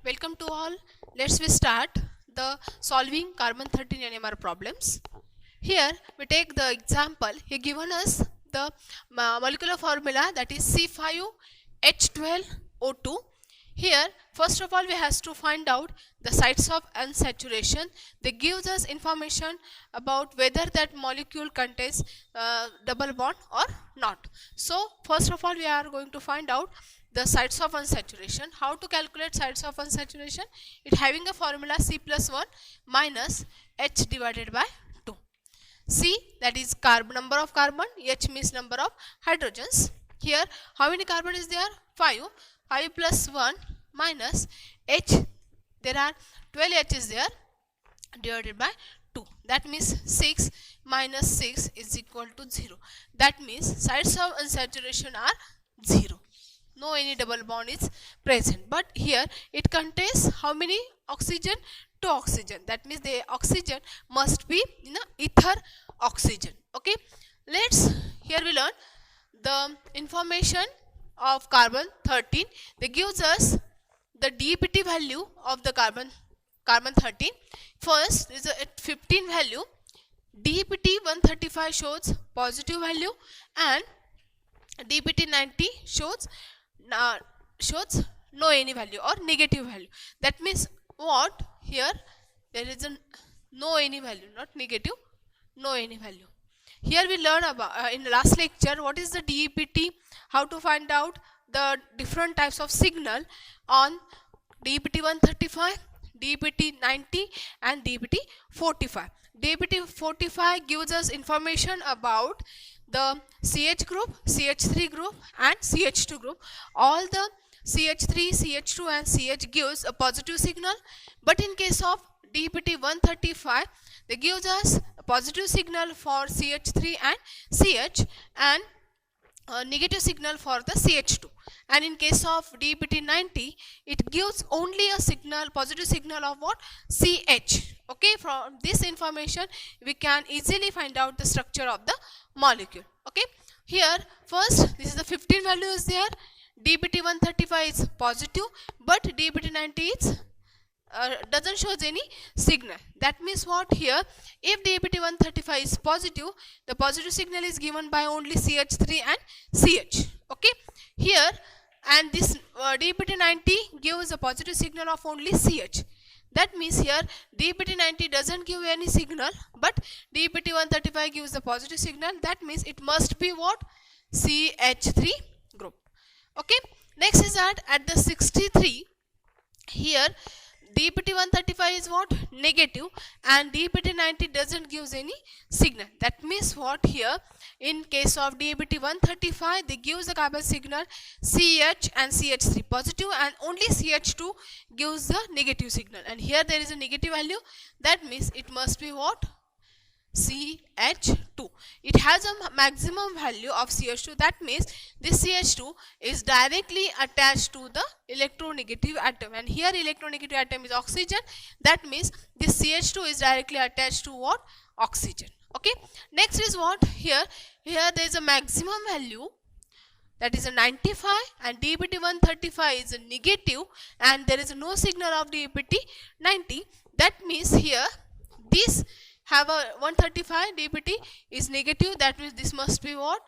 Welcome to all. Let's we start the solving carbon 13 NMR problems. Here we take the example. He given us the molecular formula, that is C5H12O2. Here first of all we has to find out the sites of unsaturation. They gives us information about whether that molecule contains double bond or not. So first of all we are going to find out the sites of unsaturation. How to calculate sites of unsaturation? It having a formula C plus 1 minus H divided by 2. C, that is carbon, number of carbon, H means number of hydrogens. Here how many carbon is there? 5. 5 plus 1 minus H, there are 12 H is there, divided by 2. That means 6 minus 6 is equal to 0. That means sites of unsaturation are 0. No any double bond is present. But here it contains how many oxygen? 2 oxygen. That means the oxygen must be in a ether oxygen. Okay. Let's, here we learn the information of carbon 13. They gives us the DPT value of the carbon 13. First is a 15 value. DPT 135 shows positive value and DPT 90 shows no any value or negative value. That means what? Here there is a no any value, not negative, no any value. Here we learn about in the last lecture what is the DPT, how to find out the different types of signal on DPT 135, DPT 90 and DPT 45. DPT 45 gives us information about the CH group, CH3 group and CH2 group. All the CH3, CH2 and CH gives a positive signal, but in case of DPT 135 they gives us a positive signal for CH3 and CH and a negative signal for the CH2. And in case of DPT 90 it gives only a signal, positive signal of what? CH. Okay, from this information we can easily find out the structure of the molecule. Okay, here first this is the 15 value is there. DPT 135 is positive, but DPT 90 is doesn't show any signal. That means what? Here if DPT 135 is positive, the positive signal is given by only CH3 and CH. Okay, here and this DPT 90 gives a positive signal of only CH. That means here DPT 90 doesn't give any signal, but DPT 135 gives the positive signal. That means it must be what? CH3 group. Okay, next is that at the 63, here DPT 135 is what? Negative and DPT 90 doesn't give any signal. That means what? Here in case of DPT 135 they gives the carbon signal CH and CH3 positive and only CH2 gives the negative signal, and here there is a negative value. That means it must be what? CH2. It has a maximum value of CH2. That means this CH2 is directly attached to the electronegative atom, and here electronegative atom is oxygen. That means this CH2 is directly attached to what? Oxygen. Okay, next is what? Here there is a maximum value, that is a 95, and DPT 135 is a negative and there is no signal of DPT 90. That means here this have a 135 DPT is negative. That means this must be what?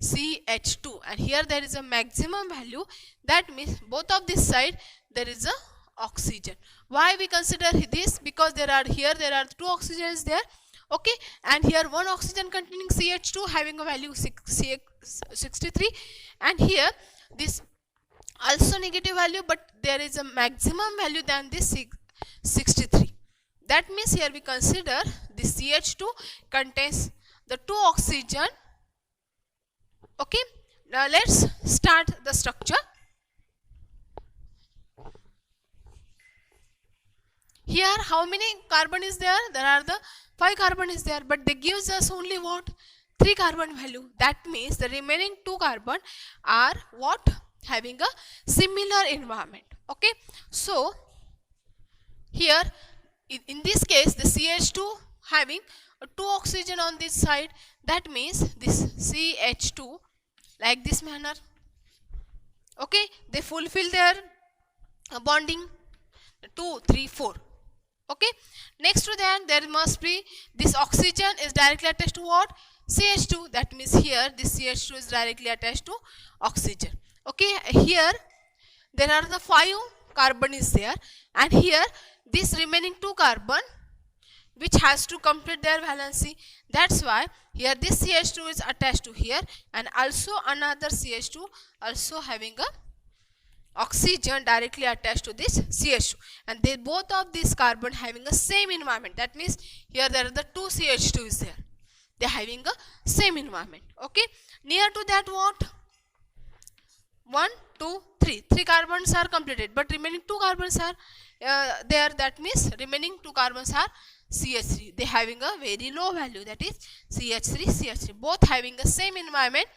CH2, and here there is a maximum value. That means both of this side there is a oxygen. Why we consider this? Because there are 2 oxygens there. Okay, and here one oxygen containing CH2 having a value 63, and here this also negative value, but there is a maximum value than this 63. That means here we consider this CH2 contains the 2 oxygen. Okay, now let's start the structure. Here how many carbon is there? There are the 5 carbon is there, but they gives us only what? 3 carbon value. That means the remaining 2 carbon are what? Having a similar environment. Okay, so here in this case the CH2 having 2 oxygen on this side. That means this CH2 like this manner. Okay, they fulfill their bonding. 2, 3, 4. Okay, next to that there must be this oxygen is directly attached to what? CH2. That means here this CH2 is directly attached to oxygen. Okay, here there are the 5 carbon is there, and here this remaining 2 carbon which has to complete their valency. That's why here this CH2 is attached to here, and also another CH2 also having a oxygen directly attached to this CH2, and they both of these carbon having a same environment. That means here there are the 2 CH2 is there, they are having a same environment. Okay, near to that what? 1, 2, 3 carbons are completed, but remaining 2 carbons are there. That means remaining 2 carbons are CH3, they having a very low value, that is CH3 both having the same environment.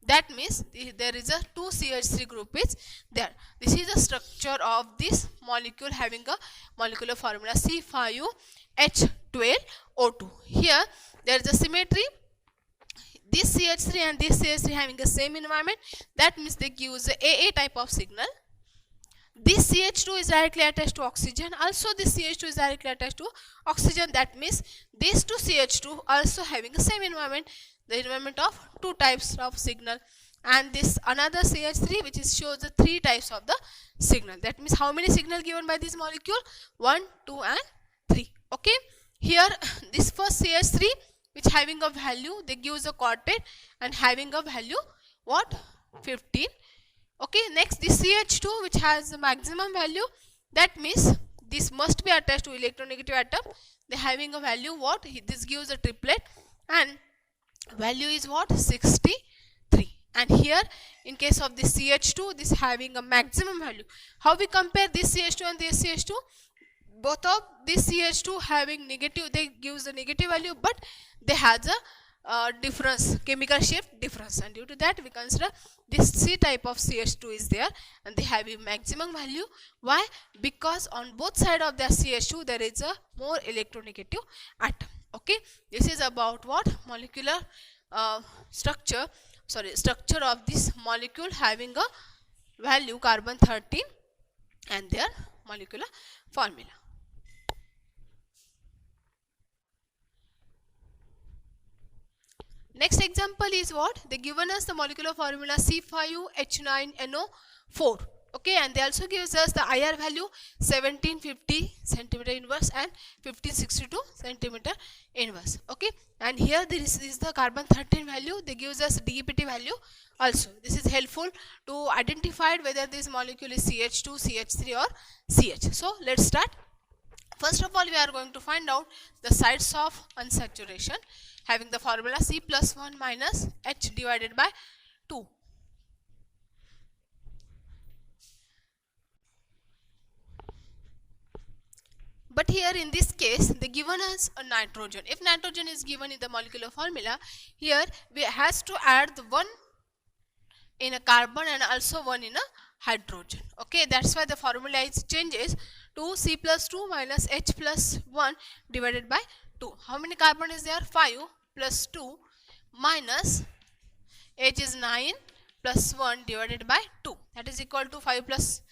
That means there is a 2 CH3 group is there. This is the structure of this molecule having a molecular formula C5H12O2. Here there is a symmetry. This CH3 and this CH3 having the same environment. That means they give the AA type of signal. This CH2 is directly attached to oxygen. Also this CH2 is directly attached to oxygen. That means these 2 CH2 also having the same environment, the environment of 2 types of signal, and this another CH3 which is shows the 3 types of the signal. That means how many signal given by this molecule? 1, 2 and 3. Okay, here this first CH3 which having a value, they gives a quartet and having a value what? 15. Okay, next this CH2 which has the maximum value. That means this must be attached to electronegative atom. They having a value what? This gives a triplet and value is what? 63. And here in case of this CH2, this having a maximum value. How we compare this CH2 and this CH2? Both of this CH2 having negative, they gives the negative value, but they has a difference, chemical shape difference, and due to that we consider this C type of CH2 is there and they have a maximum value. Why? Because on both side of the CH2 there is a more electronegative atom. Okay, this is about what? Molecular structure of this molecule having a value carbon 13 and their molecular formula. Next example is what? They given us the molecular formula C5H9NO4. Okay, and they also gives us the IR value 1750 centimeter inverse and 1562 centimeter inverse. Okay, and here this is the carbon 13 value. They gives us DEPT value also. This is helpful to identify whether this molecule is CH2, CH3 or CH. So let's start. First of all, we are going to find out the sites of unsaturation having the formula C plus 1 minus H divided by 2. But here in this case, they given us a nitrogen. If nitrogen is given in the molecular formula, here we has to add the 1 in a carbon and also 1 in a hydrogen. Okay, that's why the formula is changes to C plus 2 minus H plus 1 divided by 2. How many carbon is there? 5 plus 2 minus H is 9 plus 1 divided by 2. That is equal to 5 plus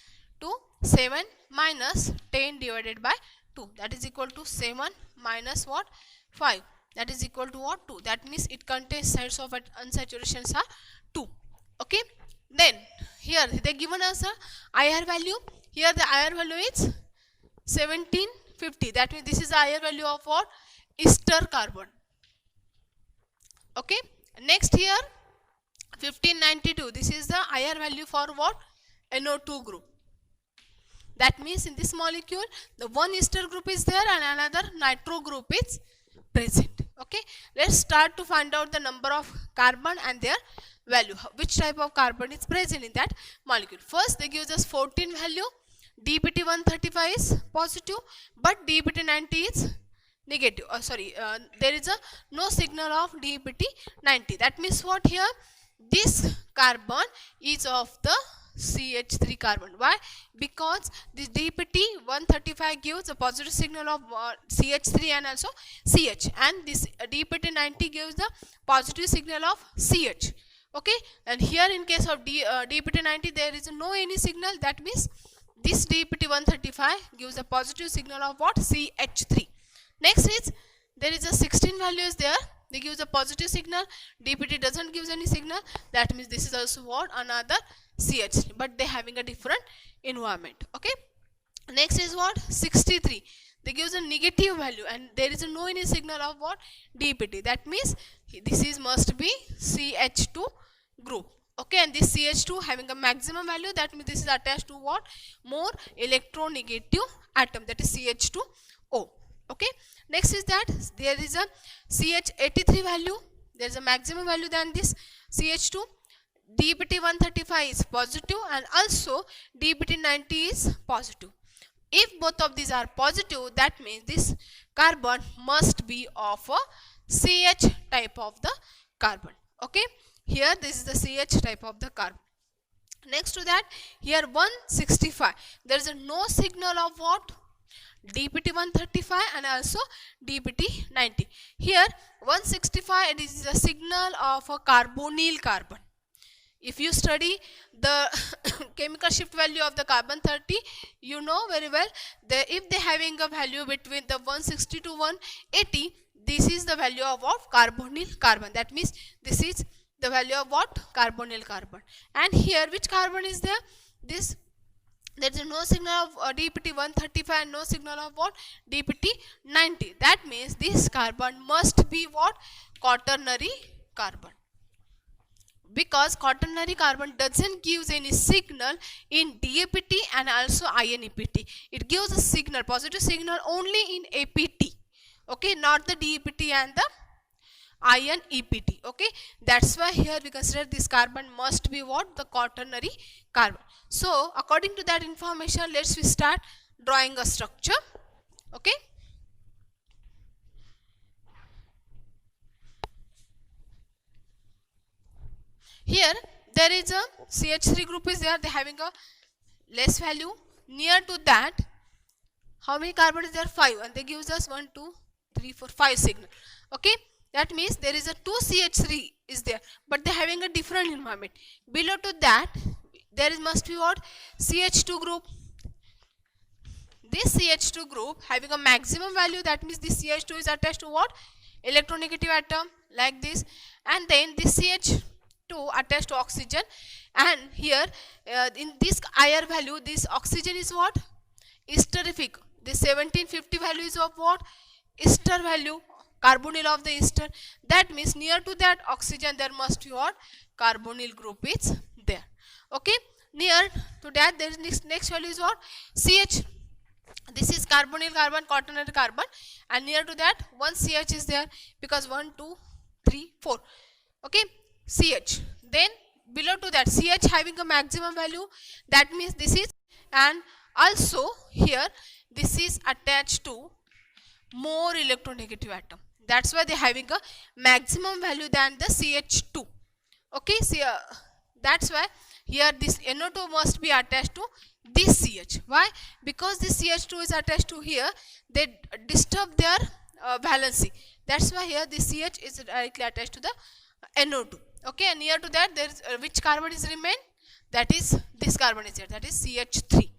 2, 7 minus 10 divided by 2. That is equal to 7 minus what? 5. That is equal to what? 2. That means it contains sites of unsaturations are 2. Okay. Then here they given us a IR value. Here the IR value is 1750. That means this is the IR value of what? Ester carbon. Okay. Next here 1592. This is the IR value for what? NO2 group. That means in this molecule the one ester group is there and another nitro group is present. Okay. Let's start to find out the number of carbon and their value. Which type of carbon is present in that molecule. First they give us 14 value. DPT 135 is positive, but DPT 90 is negative. There is a no signal of DPT 90. That means what here? This carbon is of the CH3 carbon. Why? Because this DPT 135 gives a positive signal of CH3 and also CH, and this DPT 90 gives the positive signal of CH. Okay, and here in case of DPT 90 there is no any signal. That means this DPT 135 gives a positive signal of what? CH3. Next is there is a 16 value is there. They gives a positive signal. DPT doesn't give any signal. That means this is also what? Another CH3, but they having a different environment. Okay. Next is what? 63. They gives a negative value and there is no any signal of what? DPT. That means this is must be CH2 group. Okay, and this CH2 having a maximum value, that means this is attached to what? More electronegative atom, that is CH2O. Okay, next is that there is a CH83 value, there is a maximum value than this CH2. DPT 135 is positive and also DPT 90 is positive. If both of these are positive, that means this carbon must be of a CH type of the carbon. Okay, here this is the CH type of the carbon. Next to that, here 165, there is no signal of what? DPT 135 and also DPT 90. Here 165, it is a signal of a carbonyl carbon. If you study the chemical shift value of the carbon 30, you know very well that if they having a value between the 160 to 180, this is the value of what? Carbonyl carbon. That means this is the value of what? Carbonyl carbon. And here which carbon is there? This, there is no signal of DPT 135 and no signal of what? DPT 90. That means this carbon must be what? Quaternary carbon. Because quaternary carbon doesn't give any signal in DAPT and also INEPT. It gives a signal, positive signal only in APT. Okay, not the DAPT and the INEPT. Okay, that's why here we consider this carbon must be what? The quaternary carbon. So according to that information, let's we start drawing a structure. Okay. Here there is a CH3 group is there, they having a less value. Near to that, how many carbon is there? 5, and they gives us 1, 2, 3, 4, 5 signal. Okay, that means there is a 2 CH3 is there, but they having a different environment. Below to that, there is must be what? CH2 group. This CH2 group having a maximum value, that means this CH2 is attached to what? Electronegative atom like this, and then this CH2 attached to oxygen, and here in this IR value, this oxygen is what? Esterific. This 1750 value is of what? Ester value, carbonyl of the ester. That means near to that oxygen there must be what? Carbonyl group is there. Okay, near to that there is next value is what? CH. This is carbonyl carbon, quaternary carbon, and near to that one CH is there, because 1, 2, 3, 4. Okay, CH. Then below to that CH having a maximum value, that means this is, and also here this is attached to more electronegative atom. That's why they having a maximum value than the CH2. Okay, see, that's why here this NO2 must be attached to this CH. Why? Because this CH2 is attached to here, they disturb their valency. That's why here this CH is directly attached to the NO2. Okay, and near to that there is which carbon is remain? That is this carbon is there, that is CH3.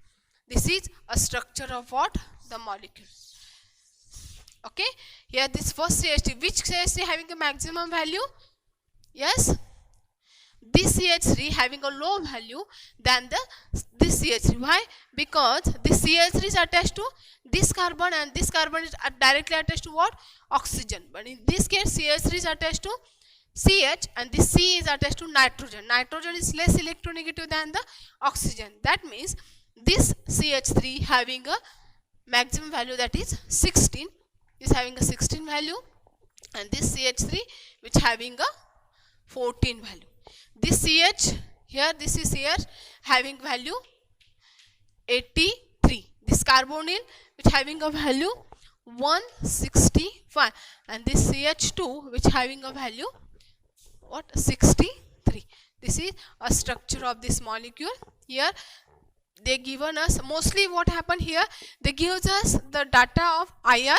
This is a structure of what? The molecule. Okay, here this first CH3, which CH3 having a maximum value? Yes, this CH3 having a low value than this CH3. Why? Because this CH3 is attached to this carbon and this carbon is directly attached to what? Oxygen. But in this case CH3 is attached to CH and this C is attached to nitrogen. Nitrogen is less electronegative than the oxygen. That means this CH3 having a maximum value, that is 16, is having a 16 value, and this CH3 which having a 14 value. This CH here, this is here having value 83. This carbonyl which having a value 165, and this CH2 which having a value what? 63. This is a structure of this molecule. Here they given us mostly what happened here, they gives us the data of IR,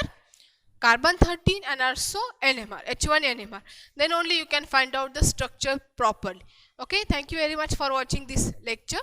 carbon 13 and also NMR, H1 NMR. Then only you can find out the structure properly. Okay, thank you very much for watching this lecture.